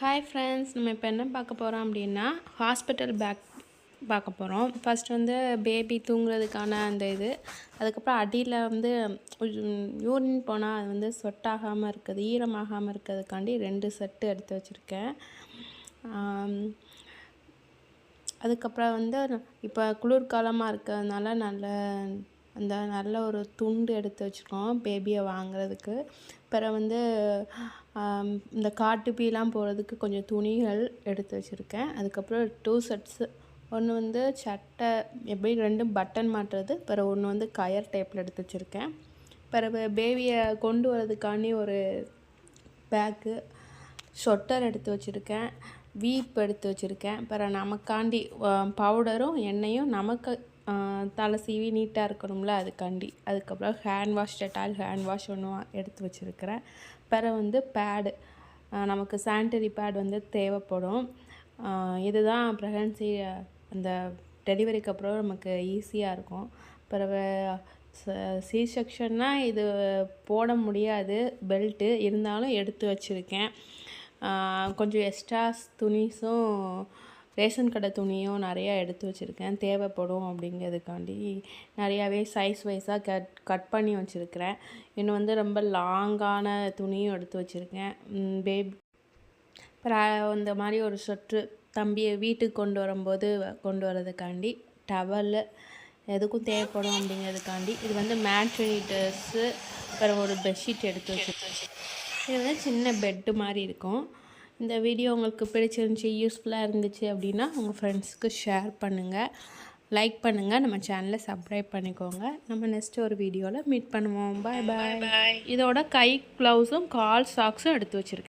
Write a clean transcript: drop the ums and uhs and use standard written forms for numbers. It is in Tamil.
ஹாய் ஃப்ரெண்ட்ஸ், நம்ம இப்போ என்ன பார்க்க போகிறோம் அப்படின்னா ஹாஸ்பிட்டல் பேக் பார்க்க போகிறோம். ஃபர்ஸ்ட் வந்து பேபி தூங்குறதுக்கான அந்த இது, அதுக்கப்புறம் அடியில் வந்து யூரின் போனால் அது வந்து சொட்டாகாமல் இருக்குது, ஈரமாகாமல் இருக்கிறதுக்காண்டி 2 செட்டு எடுத்து வச்சுருக்கேன். அதுக்கப்புறம் வந்து இப்போ குளிர்காலமாக இருக்கிறதுனால நல்ல ஒரு துண்டு எடுத்து வச்சுருக்கோம் பேபியை வாங்குறதுக்கு. பிறகு வந்து இந்த காட்டுப்பீலாம் போகிறதுக்கு கொஞ்சம் துணிகள் எடுத்து வச்சுருக்கேன். அதுக்கப்புறம் 2 செட்ஸு, ஒன்று வந்து சட்டை எப்படி 2 பட்டன் மாட்டுறது, பிறகு ஒன்று வந்து கயர் டைப்பில் எடுத்து வச்சுருக்கேன். பிறகு பேபியை கொண்டு வரதுக்காண்டி ஒரு பேக்கு, சொட்டர் எடுத்து வச்சுருக்கேன், வீப் எடுத்து வச்சுருக்கேன். பிறகு நமக்காண்டி பவுடரும் எண்ணெயும் நமக்கு தலை சீவி நீட்டாக இருக்கணும்ல அதுக்காண்டி. அதுக்கப்புறம் hand wash, Dettol hand wash ஒன்று எடுத்து வச்சுருக்கிறேன். பிறகு வந்து பேடு, நமக்கு சானிட்டரி பேட் வந்து தேவைப்படும். இதுதான் ப்ரெக்னன்சி அந்த டெலிவரிக்கு அப்புறம் நமக்கு ஈஸியாக இருக்கும். பிறகு சி செக்ஷன்னால் இது போட முடியாது பெல்ட்டு, இருந்தாலும் எடுத்து வச்சுருக்கேன். கொஞ்சம் எக்ஸ்ட்ரா துணிஸும் ரேஷன் கடை துணியும் நிறையா எடுத்து வச்சுருக்கேன், தேவைப்படும் அப்படிங்கிறதுக்காண்டி. நிறையாவே சைஸ் வைஸாக கட் பண்ணி வச்சுருக்கிறேன். இன்னும் வந்து ரொம்ப லாங்கான துணியும் எடுத்து வச்சுருக்கேன். அப்புறம் இந்த மாதிரி ஒரு சொட்ரு தம்பியை வீட்டுக்கு கொண்டு வரதுக்காண்டி, டவலு எதுக்கும் தேவைப்படும் அப்படிங்கிறதுக்காண்டி. இது வந்து மேட்ரினி ட்ரெஸ்ஸு, அப்புறம் ஒரு பெட்ஷீட் எடுத்து வச்சுருக்கேன். இது வந்து சின்ன பெட்டு மாதிரி இருக்கும். இந்த வீடியோ உங்களுக்கு பிடிச்சிருந்துச்சி, யூஸ்ஃபுல்லாக இருந்துச்சு அப்படின்னா உங்கள் ஃப்ரெண்ட்ஸுக்கு ஷேர் பண்ணுங்கள், லைக் பண்ணுங்கள், நம்ம சேனலை சப்ஸ்கிரைப் பண்ணிக்கோங்க. நம்ம நெக்ஸ்ட்டு ஒரு வீடியோவில் மீட் பண்ணுவோம். பாய் பாய். இதோட கை க்ளவுஸும் கால் சாக்ஸும் எடுத்து வச்சுருக்கேன்.